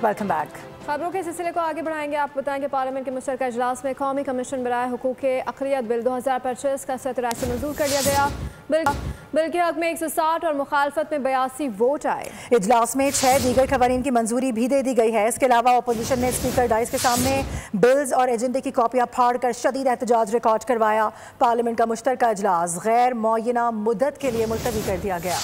Welcome back. खबरों के सिलसिले को आगे बढ़ाएंगे। आपको बताएं कि पार्लियामेंट के मुश्तरका इजलास में कौमी कमीशन बराए हुकूक अक़लियत बिल 2025 का सतरासी मंजूर कर लिया गया। बिल के हक में 160 और मुखालफत में 82 वोट आए। इजलास में 6 दीगर खवारीन की मंजूरी भी दे दी गई है। इसके अलावा अपोजिशन ने स्पीकर डाइस के सामने बिल्स और एजेंडे की कॉपियां फाड़ कर शदीद एहतजाज रिकॉर्ड करवाया। पार्लियामेंट का मुश्तरका इजलास गैर मुअय्यना मुद्दत के लिए मुलतवी कर दिया गया।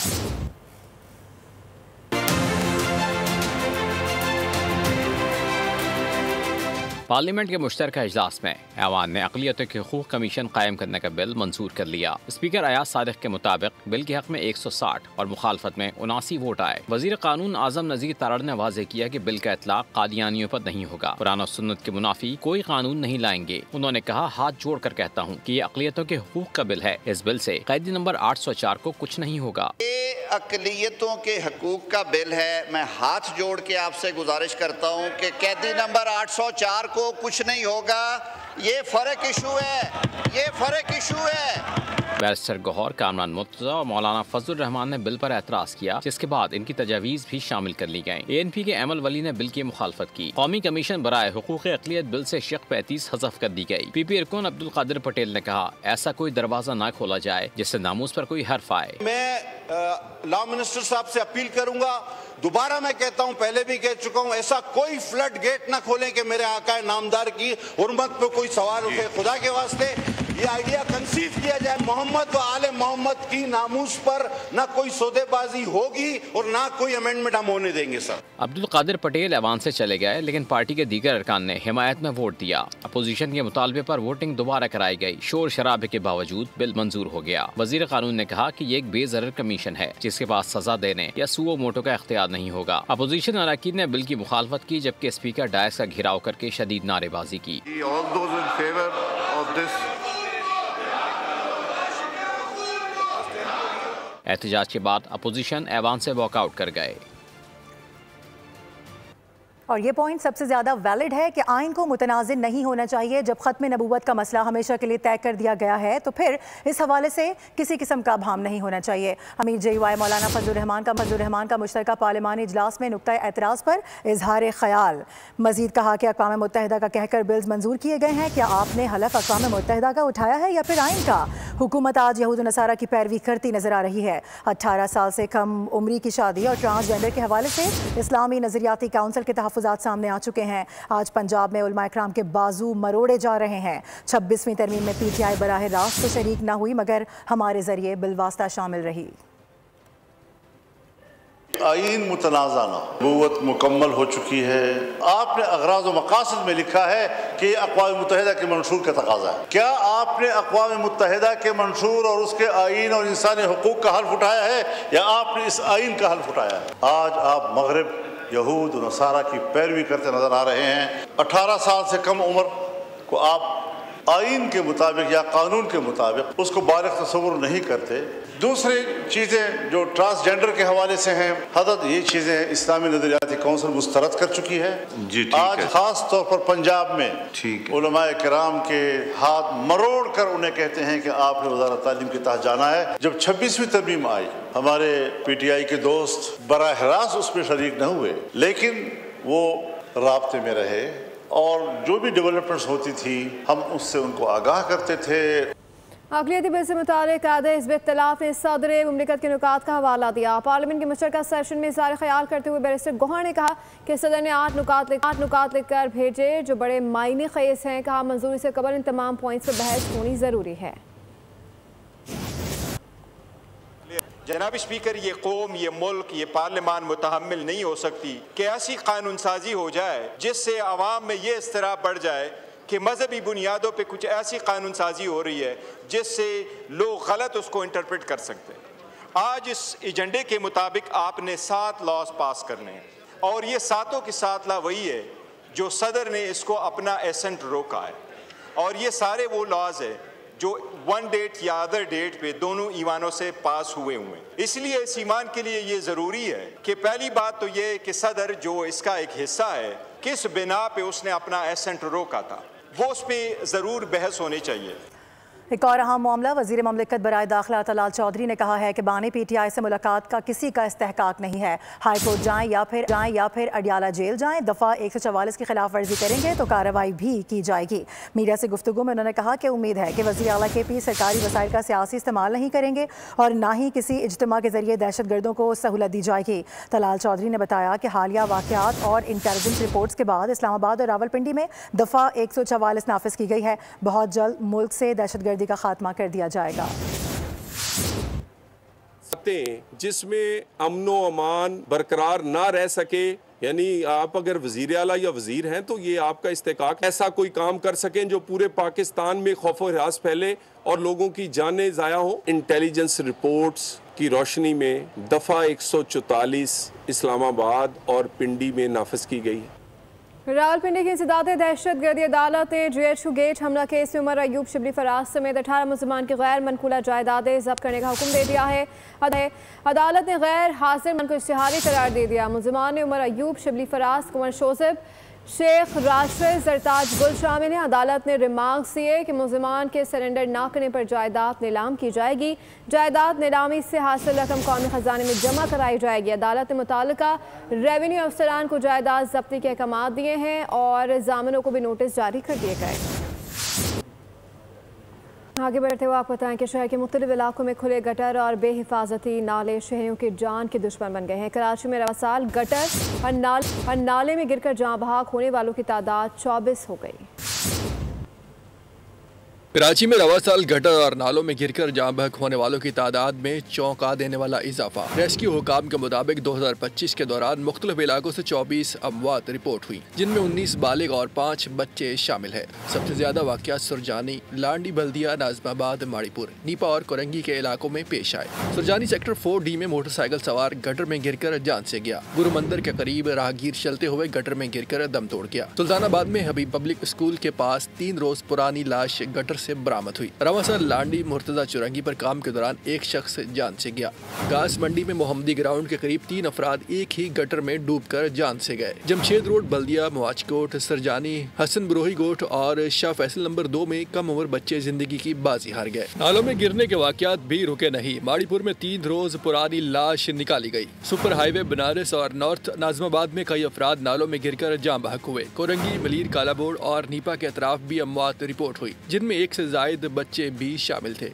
पार्लियामेंट के मुश्तरका इजलास में ऐवान ने अक़लियतों के हकूक़ कमीशन कायम करने का बिल मंजूर कर लिया। स्पीकर अयाज सादिक के मुताबिक बिल के हक में 160 और मुखालफत में 79 वोट आए। वज़ीर कानून आज़म नज़ीर तारड़ ने वाज़ेह किया कि बिल का इतलाक़ कादियानियों पर नहीं होगा। कुरान और सुन्नत के मुनाफी कोई कानून नहीं लाएंगे। उन्होंने कहा, हाथ जोड़ कर कहता हूँ कि ये अक़लियतों के हकूक़ का बिल है। इस बिल से कैदी नंबर 804 को कुछ नहीं होगा। अक़लियतों के हकूक़ का बिल है। मैं हाथ जोड़ के आपसे गुजारिश करता हूँ कि कैदी नंबर 804 को कुछ नहीं होगा। ये फ़र्क इशू है, ये फ़र्क इशू है। बैरिस्टर गौहर, कामरान मुर्तज़ा और मौलाना फजलुर रहमान ने बिल पर एतराज़ किया, जिसके बाद इनकी तजावीज़ भी शामिल कर ली गयी। ANP के अमल वली ने बिल की मुखालफत की। कौमी कमीशन बराए हुकूक़ अक़लियत बिल से शक 35 हज़फ कर दी गई। PP अरकान अब्दुल कादिर पटेल ने कहा, ऐसा कोई दरवाज़ा न खोला जाए जिससे नामूस पर कोई हर्फ आए। मैं लॉ मिनिस्टर साहब से अपील करूंगा, दोबारा मैं कहता हूं, पहले भी कह चुका हूं, ऐसा कोई फ्लड गेट ना खोलें कि मेरे आका नामदार की हुर्मत पे कोई सवाल उठे। खुदा के वास्ते ये आइडिया कंसीव किया जाए, मोहम्मद व आले मोहम्मद की नामूस पर ना कोई सौदेबाजी होगी और ना कोई अमेंडमेंट हम होने देंगे। सर अब्दुल कादिर पटेल ऐवान से चले गए, लेकिन पार्टी के दीगर अरकान ने हिमायत में वोट दिया। अपोजिशन के मुतालबे पर वोटिंग दोबारा कराई गई। शोर शराबे के बावजूद बिल मंजूर हो गया। वजीर कानून ने कहा कि ये एक बेज़रर कमीशन है जिसके पास सजा देने या सुओ मोटो का इख्तियार नहीं होगा। अपोजिशन अरकान ने बिल की मुखालफत की, जबकि स्पीकर डायस का घेराव करके शदीद नारेबाजी की। एहतजाज के बाद अपोजिशन ऐवान से वॉकआउट कर गए। और ये पॉइंट सबसे ज़्यादा वैलिड है कि आइन को मुतनाज़िर नहीं होना चाहिए। जब ख़त्म नबूवत का मसला हमेशा के लिए तय कर दिया गया है तो फिर इस हवाले से किसी किस्म का भाम नहीं होना चाहिए। अमीर JUI मौलाना फजलुर रहमान का मुश्तरका पार्लिमानी इजलास में नुक्ता एतराज़ पर इजहार ख्याल। मजीद कहा कि अक़वाम मुत्तहिदा का कहकर बिल्स मंजूर किए गए हैं। क्या आपने हलफ अक़वाम मुत्तहिदा का उठाया है या फिर आइन का? हुकूमत आज यहूद नसारा की पैरवी करती नजर आ रही है। 18 साल से कम उम्री की शादी और ट्रांसजेंडर के हवाले से इस्लामी नजरियाती काउंसिल के तहफ़्फ़ुज़ात सामने आ चुके हैं। आज पंजाब में उलमा इकराम के बाजू मरोड़े जा रहे हैं। 26वीं तरमीम में PTI बराह रास्त तो शरीक ना हुई, मगर हमारे जरिए बिलवास्ता शामिल रही। आइन मुतनाज़ा ना, नबूवत मुकम्मल हो चुकी है। आपने अग़राज़ व मक़ासद में लिखा है कि अक़वाम मुत्तहिदा के मंशूर का तक़ाज़ा है। क्या आपने अक़वाम मुत्तहिदा के मंशूर और उसके आइन और इंसानी हुकूक़ का हल्फ़ उठाया है या आपने इस आइन का हल्फ़ उठाया है? आज आप मग़रिब यहूद नसारा की पैरवी करते नजर आ रहे हैं। 18 साल से कम उम्र को आप आइन के मुताबिक या कानून के मुताबिक उसको बालिग़ तस्वुर नहीं करते। दूसरी चीज़ें जो ट्रांसजेंडर के हवाले से हैं, हदद ये चीज़ें इस्लामी नज़रियाती काउंसिल मुस्तरद कर चुकी है। आज ख़ास तौर पर पंजाब में उलमाए किराम के हाथ मरोड़ कर उन्हें कहते हैं कि आपने वज़ारत तालीम के तहत जाना है। जब 26वीं तरमीम आई, हमारे PTI के दोस्त बराह रास्त उसमें शरीक न हुए, लेकिन वो राब्ते में रहे और जो भी डेवलपमेंट्स होती थी हम उससे उनको आगाह करते थे। अक़लियती बिल से मुतालिक आधे हिज़्ब इख्तिलाफ ने सदर मुमलिकत के नुकात का हवाला दिया। पार्लियामेंट के मुश्तरका सेशन में इज़हार ख्याल करते हुए बैरिस्टर गौहर ने कहा कि सदर ने 8 नुकात लिख कर भेजे जो बड़े मायने ख़ेज़ हैं। कहा, मंजूरी से कबल इन तमाम पॉइंट्स पर बहस होनी ज़रूरी है। जनाब स्पीकर, ये कौम, ये मुल्क, ये पार्लियामान मुतहम्मिल नहीं हो सकती कि ऐसी कानून साजी हो जाए जिससे आवाम में ये इस्तराब बढ़ जाए कि मजहबी बुनियादों पे कुछ ऐसी कानून साजी हो रही है जिससे लोग गलत उसको इंटरप्रेट कर सकते हैं। आज इस एजेंडे के मुताबिक आपने 7 लॉज पास करने हैं और ये 7 के 7 लॉ वही है जो सदर ने इसको अपना एसेंट रोका है। और ये सारे वो लॉज है जो वन डेट या अदर डेट पे दोनों ईवानों से पास हुए हुए। इसलिए इस ईमान के लिए ये ज़रूरी है कि पहली बात तो ये कि सदर जो इसका एक हिस्सा है, किस बिना पे उसने अपना एसेंट रोका था, वो उस पर ज़रूर बहस होनी चाहिए। एक और अहम मामला, वज़ीर ममलिकत बराए दाखिला तलाल चौधरी ने कहा है कि बानी PTI से मुलाकात का किसी का इस्तेहकाक नहीं है। हाई कोर्ट जाएं या फिर अडियाला जेल जाएं, दफ़ा 144 की खिलाफ वर्जी करेंगे तो कार्रवाई भी की जाएगी। मीडिया से गुफ्तगू में उन्होंने कहा कि उम्मीद है कि वज़ीर आला KP सरकारी वसाइल का सियासी इस्तेमाल नहीं करेंगे और ना ही किसी इज्तिमा के जरिए दहशत गर्दों को सहूलत दी जाएगी। तलाल चौधरी ने बताया कि हालिया वाक़यात और इंटेलिजेंस रिपोर्ट्स के बाद इस्लामाबाद और रावलपिंडी में दफ़ा 144 नाफिज की गई है। बहुत जल्द मुल्क से दहशत का खात्मा कर दिया जाएगा। जिसमें अमनो अमान बरकरार ना रह सके, यानी आप अगर वजीर आला या वजीर हैं तो ये आपका इस्तेकाक ऐसा कोई काम कर सकें जो पूरे पाकिस्तान में खौफ और हिरास फैले और लोगों की जानें ज़ाया हो। इंटेलिजेंस रिपोर्ट्स की रोशनी में दफ़ा 144 इस्लामाबाद और पिंडी में नाफिज की गई है। रावलपिंडी की इंसदाद दहशत गर्दी अदालत ने GHQ गेट हमला केस में उमर अयूब शिबली फराज समेत 18 मुसलमान की गैर मनकूला जायदादें जब्त करने का हुक्म दे दिया है। अदालत ने गैर हाजिर मन को इश्तिहारी करार दे दिया। मुलजमान ने उमर अयूब शिबली फराज, कुंवर शोज़िब, शेख राशिद, जरताज गुल शामिल हैं। अदालत ने रिमार्क्स दिए कि मुलजमान के सरेंडर ना करने पर जायदाद नीलाम की जाएगी। जायदाद नीलामी से हासिल रकम कौमी खजाने में जमा कराई जाएगी। अदालत ने मुताल्लिका रेवेन्यू अफसरान को जायदाद जब्ती के अहकाम दिए हैं और जामिनों को भी नोटिस जारी कर दिए गए। आगे बढ़ते हुए आपको बताएं कि शहर के मुख्तलिफ इलाकों में खुले गटर और बेहिफाजती नाले शहरियों की जान के दुश्मन बन गए हैं। कराची में रवा साल गटर और नाले में गिरकर जाँ बहक होने वालों की तादाद 24 हो गई। कराची में रवा साल गटर और नालों में गिरकर जाँ बहक होने वालों की तादाद में चौंका देने वाला इजाफा। रेस्क्यू हुकाम के मुताबिक 2025 के दौरान मुख्तलिफ इलाकों से 24 अमवात रिपोर्ट हुई, जिनमें 19 बालिग और 5 बच्चे शामिल है। सबसे ज्यादा वाक़यात सुरजानी, लांडी, बल्दिया, नाज़िमाबाद, माड़ीपुर, नीपा और कोरंगी के इलाकों में पेश आए। सुरजानी सेक्टर 4D में मोटरसाइकिल सवार गटर में गिरकर जान से गया। गुरु मंदिर के करीब राहगीर चलते हुए गटर में गिरकर दम तोड़ गया। सुल्तानाबाद में हबीब पब्लिक स्कूल के पास 3 रोज पुरानी लाश गटर से बरामद हुई। रवासा लांडी मुर्तजा चुरंगी पर काम के दौरान एक शख्स जान से गया। घास मंडी में मोहम्मदी ग्राउंड के करीब 3 अफराद एक ही गटर में डूबकर जान से गए। जमशेद रोड, बल्दिया, मुआजकोट, सरजानी, हसन बरोही गोट और शाह फैसल नंबर 2 में कम उम्र बच्चे जिंदगी की बाजी हार गए। नालों में गिरने के वाकयात भी रुके नहीं। माड़ीपुर में 3 रोज पुरानी लाश निकाली गई। सुपर हाईवे बनारस और नॉर्थ नाज़िमाबाद में कई अफराद नालों में गिरकर जाँ बहक हुए। कोरंगी, मलीर, कालाबोर्ड और नीपा के अतराफ भी अमवात रिपोर्ट हुई, जिनमें 1 से ज़ायद बच्चे भी शामिल थे।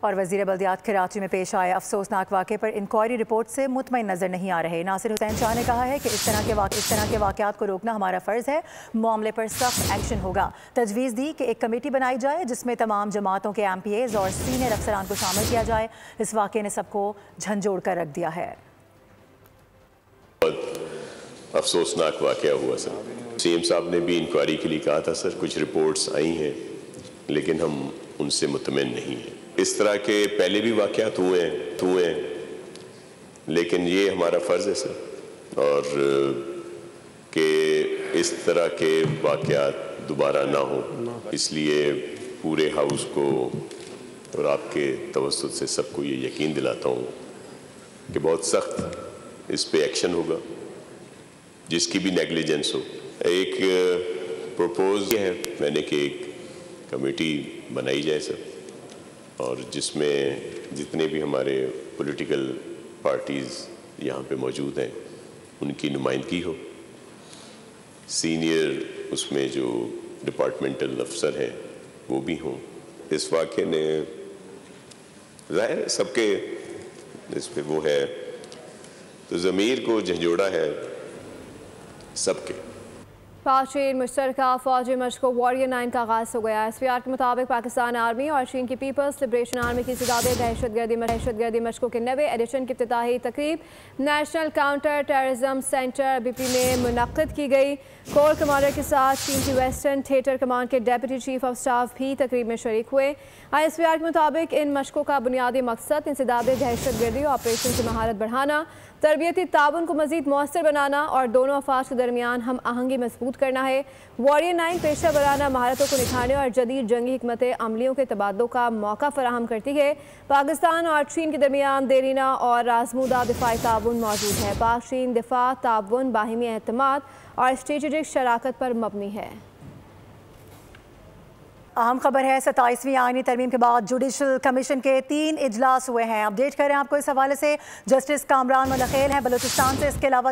और वज़ीर बल्दियात कराची में पेश आए अफसोसनाक वाक़े पर इंक्वायरी रिपोर्ट से मुतमईन नज़र नहीं आ रहे। नासिर हुसैन शाह ने कहा है कि इस तरह के वाक़यात को रोकना हमारा फ़र्ज़ है। मामले पर सख्त एक्शन होगा। तजवीज़ दी कि एक कमेटी बनाई जाए जिसमें तमाम जमातों के MPAs और सीनियर अफसरान को शामिल किया जाए। इस वाक़े ने सबको झंझोड़ कर रख दिया है। अफसोसनाक वाक़या हुआ सर। CM साहब ने भी इंक्वायरी के लिए कहा था सर, कुछ रिपोर्ट्स आई हैं लेकिन हम उनसे मुतमईन नहीं हैं। इस तरह के पहले भी वाक़यात हुए हैं, लेकिन ये हमारा फ़र्ज़ है सर और कि इस तरह के वाक़यात दोबारा ना हो, इसलिए पूरे हाउस को और आपके तवस्सुत से सबको ये यकीन दिलाता हूँ कि बहुत सख्त इस पे एक्शन होगा, जिसकी भी नेगलिजेंस हो। एक प्रपोज है मैंने कि एक कमेटी बनाई जाए सर, और जिसमें जितने भी हमारे पॉलिटिकल पार्टीज़ यहाँ पे मौजूद हैं उनकी नुमाइंदगी हो। सीनियर उसमें जो डिपार्टमेंटल अफसर हैं वो भी हों। इस वाक़े ने ज़ाहिर सबके इस पे वो है, तो ज़मीर को झंझोड़ा है सबके। पाक-चीन मुश्तरका फौजी मशक़ वॉरियर 9 का आगाज़ हो गया। SPR के मुताबिक पाकिस्तान आर्मी और चीन की पीपल्स लिबरेशन आर्मी की इंसदादे दहशतगर्दी मशक़ों के 9वें एडिशन की इफ्तिताही तकरीब national counter terrorism centre BP में मुनक़्क़िद की गई। कोर कमांडर के साथ चीन की वेस्टर्न थिएटर कमांड के डेप्यूटी चीफ ऑफ स्टाफ भी तकरीब में शरीक हुए। ISPR के मुताबिक इन मशक़ों का बुनियादी मकसद इंसदादे दहशतगर्दी ऑपरेशन की महारत बढ़ाना, तरबियती ताउन को मज़ीद मौसर बनाना और दोनों अफवाज के दरमियान हम आहंगी मजबूत करना है। वॉरियर 9 पेशा वराना महारतों को निखारने और जदीद जंगी हिकमत अमलियों के तबादलों का मौका फराहम करती है। पाकिस्तान और चीन के दरमियान देरीना और आजमूदा दिफाई ताउन मौजूद है। पाक चीन दिफा ताउन बाहिमी एतमाद और स्ट्रेटेजिक शराकत पर मबनी है। अहम खबर है 27वीं आईनी तरमीम के बाद जुडिशल कमीशन के 3 इजलास हुए हैं। अपडेट करें आपको इस हवाले से। जस्टिस कामरान मुंतकिल हैं बलूचिस्तान से। इसके अलावा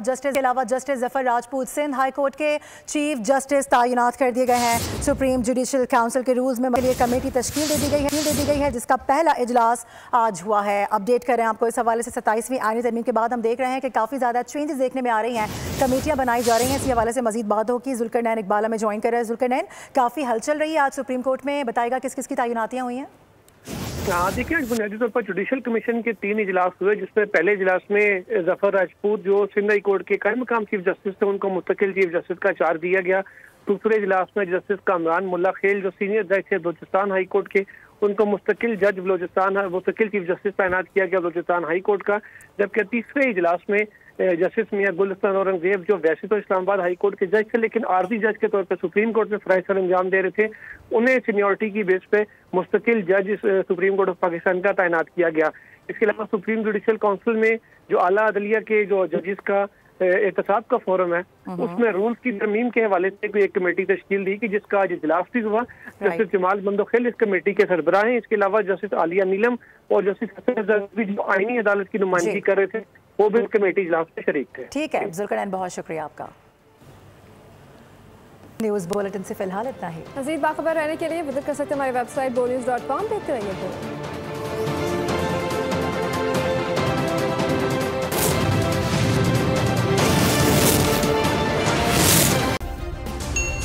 justice Zafar Rajput Sindh high court के चीफ जस्टिस तैनात कर दिए गए हैं। सुप्रीम जुडिशल काउंसिल के रूल्स में लिए कमेटी तश्कील दे दी गई है जिसका पहला इजलास आज हुआ है। अपडेट करें आपको इस हवाले से 27वीं आईनी तरमीम के बाद हम देख रहे हैं कि काफ़ी ज़्यादा चेंजेस देखने में आ रही हैं, कमेटियाँ बनाई जा रही हैं। इसी हवाले से मजीद बात होगी। जुल्करनैन इकबाल में ज्वाइन कर रहे हैं। जुल्करनैन, काफ़ी हलचल रही है आज सुप्रीम कोर्ट में, बताएगा किस किस की तैनातियाँ हुई हैं? देखिए, बुनियादी तौर पर जुडिशल कमीशन के 3 इजलास हुए, जिसमें पहले इजलास में जफर राजपूत जो सिंध हाई कोर्ट के कायम मकाम चीफ जस्टिस थे उनको मुस्तकिल चीफ जस्टिस का चार्ज दिया गया। दूसरे इजलास में जस्टिस कामरान मुल्लाखेल जो सीनियर जज थे बलूचिस्तान हाई कोर्ट के उनको मुस्तकिल चीफ जस्टिस तैनात किया गया बलूचिस्तान हाई कोर्ट का। जबकि तीसरे इजलास में जस्टिस मियां गुलस्तान औरंगजेब जो वैसे तो इस्लामाबाद हाई कोर्ट के जज थे लेकिन आर्जी जज के तौर पर सुप्रीम कोर्ट में फराइज सर अंजाम दे रहे थे, उन्हें सीनियरिटी की बेस पे मुस्तकिल जज सुप्रीम कोर्ट ऑफ पाकिस्तान का तैनात किया गया। इसके अलावा सुप्रीम जुडिशल काउंसिल में जो आला अदलिया के जो जजेस का एहतसाब का फोरम है उसमें रूल्स की तरमीम के हवाले से कोई एक कमेटी तश्कील दी कि जिसका आज इजलास भी हुआ। जस्टिस जमाल बंदोखेल इस कमेटी के सरबराह हैं। इसके अलावा जस्टिस आलिया नीलम और जस्टिस हसन भी जो आईनी अदालत की नुमाइंदगी कर रहे थे वो भी कमेटी इजलास में शरीक थे। ठीक है जुल्करनैन, बहुत शुक्रिया आपका। न्यूज़ बुलेटिन से फिलहाल इतना ही। मज़ीद बाखबर रहने के लिए विजिट कर सकते हैं हमारी वेबसाइट bonews.com। देखते रहिए।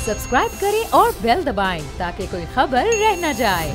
सब्सक्राइब करें और बेल दबाएं ताकि कोई खबर रह न जाए।